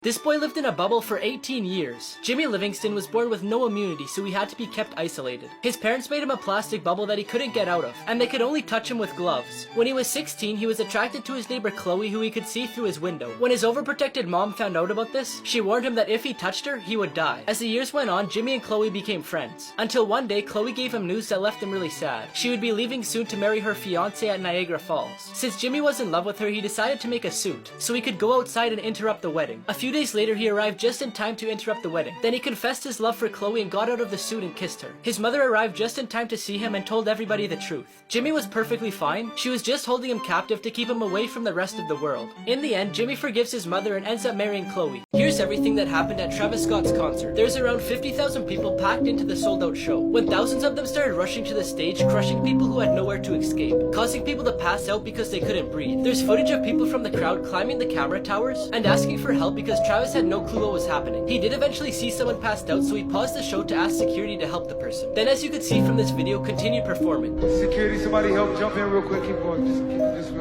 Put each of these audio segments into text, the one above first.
This boy lived in a bubble for 18 years. Jimmy Livingston was born with no immunity, so he had to be kept isolated. His parents made him a plastic bubble that he couldn't get out of, and they could only touch him with gloves. When he was 16, he was attracted to his neighbor Chloe, who he could see through his window. When his overprotected mom found out about this, she warned him that if he touched her, he would die. As the years went on, Jimmy and Chloe became friends. Until one day, Chloe gave him news that left him really sad. She would be leaving soon to marry her fiancé at Niagara Falls. Since Jimmy was in love with her, he decided to make a suit, so he could go outside and interrupt the wedding. A few days later, he arrived just in time to interrupt the wedding. Then he confessed his love for Chloe and got out of the suit and kissed her. His mother arrived just in time to see him and told everybody the truth. Jimmy was perfectly fine. She was just holding him captive to keep him away from the rest of the world. In the end, Jimmy forgives his mother and ends up marrying Chloe. Here's everything that happened at Travis Scott's concert. There's around 50,000 people packed into the sold-out show, when thousands of them started rushing to the stage, crushing people who had nowhere to escape, causing people to pass out because they couldn't breathe. There's footage of people from the crowd climbing the camera towers and asking for help because Travis had no clue what was happening. He did eventually see someone passed out, so he paused the show to ask security to help the person. Then, as you could see from this video, continued performing. Security, somebody help, jump in real quick, keep going, just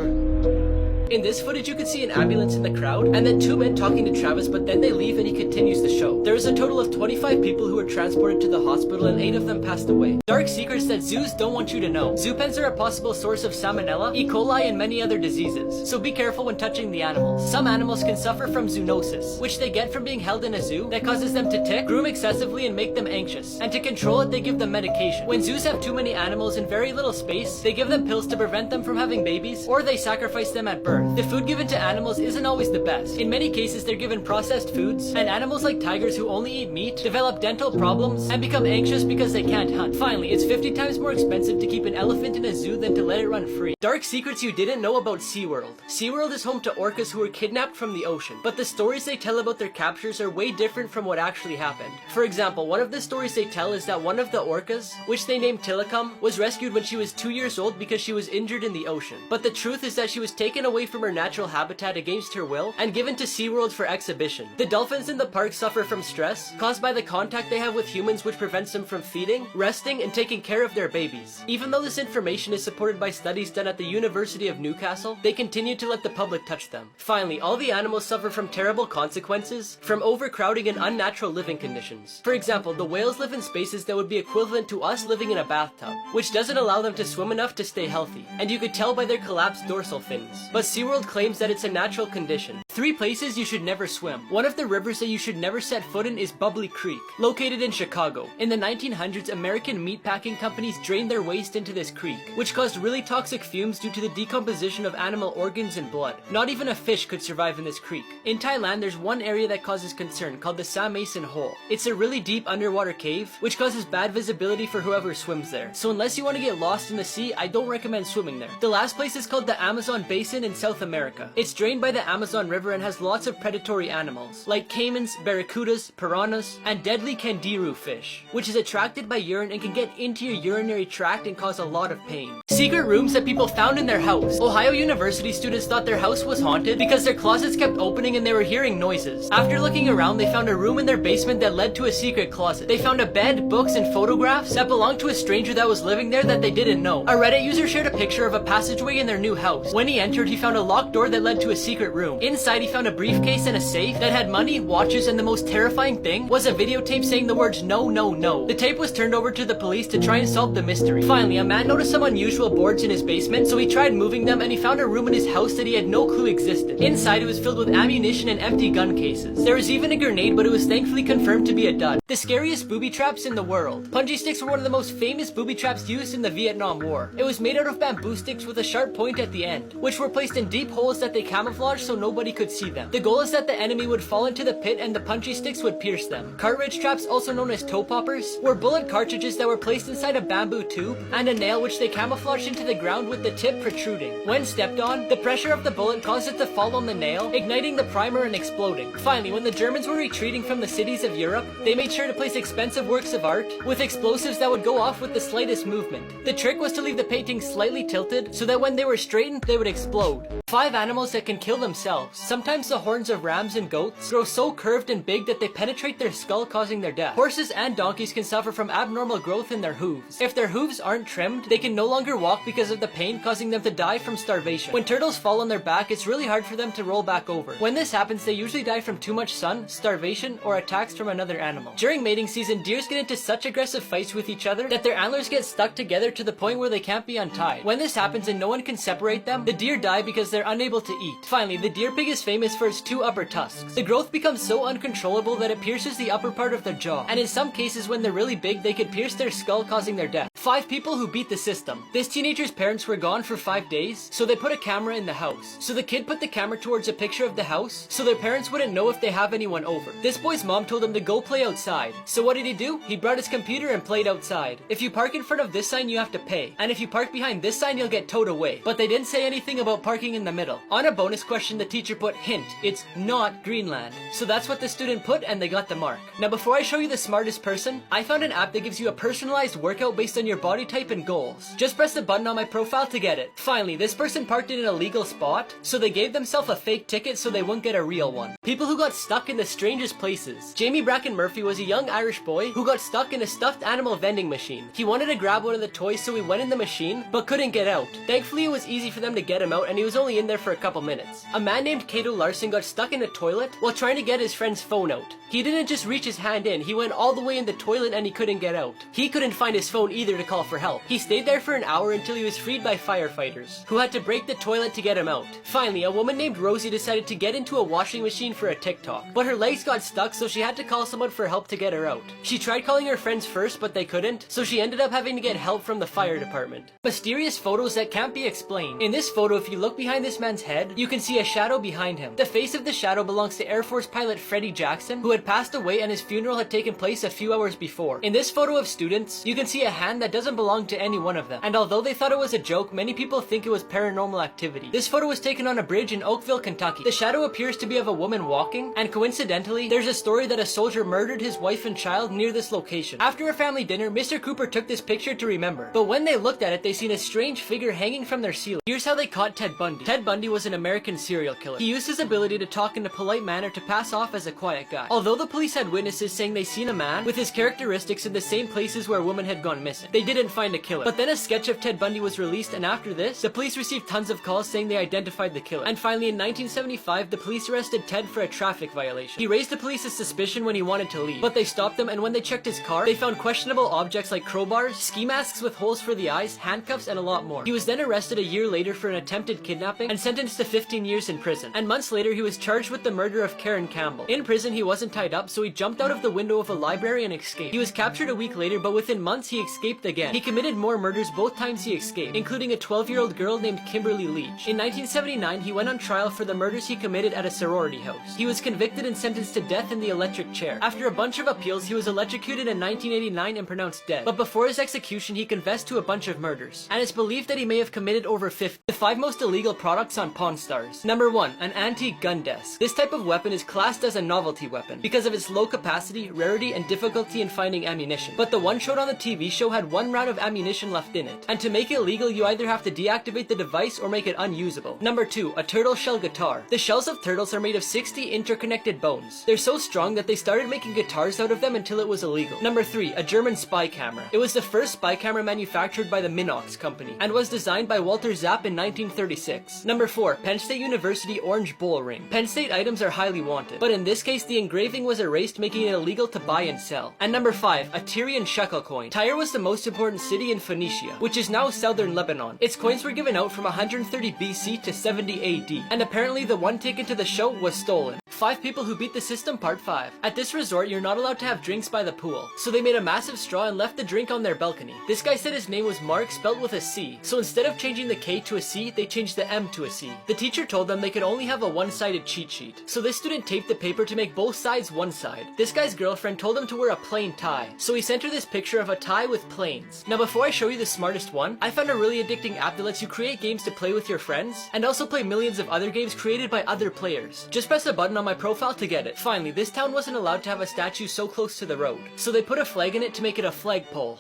In this footage, you could see an ambulance in the crowd, and then two men talking to Travis, but then they leave and he continues the show. There is a total of 25 people who were transported to the hospital and 8 of them passed away. Dark secrets that zoos don't want you to know. Zoo pens are a possible source of salmonella, E. coli, and many other diseases, so be careful when touching the animals. Some animals can suffer from zoonosis, which they get from being held in a zoo that causes them to tick, groom excessively, and make them anxious. And to control it, they give them medication. When zoos have too many animals in very little space, they give them pills to prevent them from having babies, or they sacrifice them at birth. The food given to animals isn't always the best. In many cases, they're given processed foods, and animals like tigers who only eat meat develop dental problems and become anxious because they can't hunt. Finally, it's 50 times more expensive to keep an elephant in a zoo than to let it run free. Dark secrets you didn't know about SeaWorld. SeaWorld is home to orcas who were kidnapped from the ocean, but the stories they tell about their captures are way different from what actually happened. For example, one of the stories they tell is that one of the orcas, which they named Tilikum, was rescued when she was 2 years old because she was injured in the ocean. But the truth is that she was taken away from her natural habitat against her will and given to SeaWorld for exhibition. The dolphins in the park suffer from stress caused by the contact they have with humans, which prevents them from feeding, resting, and taking care of their babies. Even though this information is supported by studies done at the University of Newcastle, they continue to let the public touch them. Finally, all the animals suffer from terrible consequences from overcrowding and unnatural living conditions. For example, the whales live in spaces that would be equivalent to us living in a bathtub, which doesn't allow them to swim enough to stay healthy, and you could tell by their collapsed dorsal fins. But SeaWorld claims that it's a natural condition. 3 places you should never swim. One of the rivers that you should never set foot in is Bubbly Creek, located in Chicago. In the 1900s, American meatpacking companies drained their waste into this creek, which caused really toxic fumes due to the decomposition of animal organs and blood. Not even a fish could survive in this creek. In Thailand, there's one area that causes concern called the Sa Mason Hole. It's a really deep underwater cave, which causes bad visibility for whoever swims there. So unless you want to get lost in the sea, I don't recommend swimming there. The last place is called the Amazon Basin in South America. It's drained by the Amazon River and has lots of predatory animals, like caimans, barracudas, piranhas, and deadly candiru fish, which is attracted by urine and can get into your urinary tract and cause a lot of pain. Secret rooms that people found in their house. Ohio University students thought their house was haunted because their closets kept opening and they were hearing noises. After looking around, they found a room in their basement that led to a secret closet. They found a bed, books, and photographs that belonged to a stranger that was living there that they didn't know. A Reddit user shared a picture of a passageway in their new house. When he entered, he found a locked door that led to a secret room. Inside, he found a briefcase and a safe that had money, watches, and the most terrifying thing was a videotape saying the words "no, no, no." The tape was turned over to the police to try and solve the mystery. Finally, a man noticed some unusual boards in his basement, so he tried moving them and he found a room in his house that he had no clue existed. Inside, it was filled with ammunition and empty gun cases. There was even a grenade, but it was thankfully confirmed to be a dud. The scariest booby traps in the world. Punji sticks were one of the most famous booby traps used in the Vietnam War. It was made out of bamboo sticks with a sharp point at the end, which were placed in deep holes that they camouflaged so nobody could see them. The goal is that the enemy would fall into the pit and the punchy sticks would pierce them. Cartridge traps, also known as toe poppers, were bullet cartridges that were placed inside a bamboo tube and a nail which they camouflaged into the ground with the tip protruding. When stepped on, the pressure of the bullet caused it to fall on the nail, igniting the primer and exploding. Finally, when the Germans were retreating from the cities of Europe, they made sure to place expensive works of art with explosives that would go off with the slightest movement. The trick was to leave the paintings slightly tilted so that when they were straightened, they would explode. 5 animals that can kill themselves. Sometimes the horns of rams and goats grow so curved and big that they penetrate their skull, causing their death. Horses and donkeys can suffer from abnormal growth in their hooves. If their hooves aren't trimmed, they can no longer walk because of the pain, causing them to die from starvation. When turtles fall on their back, it's really hard for them to roll back over. When this happens, they usually die from too much sun, starvation, or attacks from another animal. During mating season, deers get into such aggressive fights with each other that their antlers get stuck together to the point where they can't be untied. When this happens and no one can separate them, the deer die because they're unable to eat. Finally, the deer pig is famous for its 2 upper tusks. The growth becomes so uncontrollable that it pierces the upper part of their jaw, and in some cases when they're really big, they could pierce their skull, causing their death. 5 people who beat the system. This teenager's parents were gone for 5 days, so they put a camera in the house. So the kid put the camera towards a picture of the house, so their parents wouldn't know if they have anyone over. This boy's mom told him to go play outside. So what did he do? He brought his computer and played outside. If you park in front of this sign, you have to pay. And if you park behind this sign, you'll get towed away. But they didn't say anything about parking in the middle. On a bonus question, the teacher put, hint, it's not Greenland. So that's what the student put, and they got the mark. Now before I show you the smartest person, I found an app that gives you a personalized workout based on your body type and goals. Just press the button on my profile to get it. Finally, this person parked in an illegal spot, so they gave themselves a fake ticket so they wouldn't get a real one. People who got stuck in the strangest places. Jamie Bracken Murphy was a young Irish boy who got stuck in a stuffed animal vending machine. He wanted to grab one of the toys, so he went in the machine, but couldn't get out. Thankfully, it was easy for them to get him out, and he was only in there for a couple minutes. A man named Cato Larson got stuck in a toilet while trying to get his friend's phone out. He didn't just reach his hand in, he went all the way in the toilet and he couldn't get out. He couldn't find his phone either to call for help. He stayed there for an hour until he was freed by firefighters, who had to break the toilet to get him out. Finally, a woman named Rosie decided to get into a washing machine for a TikTok, but her legs got stuck, so she had to call someone for help to get her out. She tried calling her friends first, but they couldn't, so she ended up having to get help from the fire department. Mysterious photos that can't be explained. In this photo, if you look behind this man's head, you can see a shadow behind him. The face of the shadow belongs to Air Force pilot Freddie Jackson, who had passed away and his funeral had taken place a few hours before. In this photo of students, you can see a hand that doesn't belong to any one of them, and although they thought it was a joke, many people think it was paranormal activity. This photo was taken on a bridge in Oakville, Kentucky. The shadow appears to be of a woman walking, and coincidentally, there's a story that a soldier murdered his wife and child near this location. After a family dinner, Mr. Cooper took this picture to remember, but when they looked at it, they seen a strange figure hanging from their ceiling. Here's how they caught Ted Bundy. Ted Bundy was an American serial killer. He used his ability to talk in a polite manner to pass off as a quiet guy. Although the police had witnesses saying they seen a man with his characteristics in the same places where a woman had gone missing, they didn't find a killer. But then a sketch of Ted Bundy was released, and after this, the police received tons of calls saying they identified the killer. And finally, in 1975, the police arrested Ted for a traffic violation. He raised the police's suspicion when he wanted to leave, but they stopped him, and when they checked his car, they found questionable objects like crowbars, ski masks with holes for the eyes, handcuffs, and a lot more. He was then arrested a year later for an attempted kidnapping and sentenced to 15 years in prison. And months later, he was charged with the murder of Karen Campbell. In prison, he wasn't tied up, so he jumped out of the window of a library and escaped. He was captured a week later, but within months, he escaped again. He committed more murders both times he escaped, including a 12-year-old girl named Kimberly Leach. In 1979, he went on trial for the murders he committed at a sorority house. He was convicted and sentenced to death in the electric chair. After a bunch of appeals, he was electrocuted in 1989 and pronounced dead. But before his execution, he confessed to a bunch of murders, and it's believed that he may have committed over 50. The 5 most illegal products on Pawn Stars. Number 1, an antique gun desk. This type of weapon is classed as a novelty weapon because of its low capacity, rarity, and difficulty in finding ammunition. But the one showed on the TV show had 1 round of ammunition left in it, and to make it legal, you either have to deactivate the device or make it unusable. Number 2, a turtle shell guitar. The shells of turtles are made of 60 interconnected bones. They're so strong that they started making guitars out of them until it was illegal. Number 3, a German spy camera. It was the first spy camera manufactured by the Minox company and was designed by Walter Zapp in 1936. Number 4, Penn State University orange bull ring. Penn State items are highly wanted, but in this case the engraving was erased, making it illegal to buy and sell. And number 5, a Tyrian shekel coin. Tyre was the most important city in Phoenicia, which is now southern Lebanon. Its coins were given out from 130 BC to 70 AD, and apparently the one taken to the show was stolen. 5 people who beat the system, part 5. At this resort, you're not allowed to have drinks by the pool, so they made a massive straw and left the drink on their balcony. This guy said his name was Mark, spelled with a C, so instead of changing the K to a C, they changed the M to a C. The teacher told them they could only have a one-sided cheat sheet, so this student taped the paper to make both sides one side. This guy's girlfriend told him to wear a plain tie, so he sent her this picture of a tie with planes. Now before I show you the smartest one, I found a really addicting app that lets you create games to play with your friends, and also play millions of other games created by other players. Just press the button on my profile to get it. Finally, this town wasn't allowed to have a statue so close to the road, so they put a flag in it to make it a flagpole.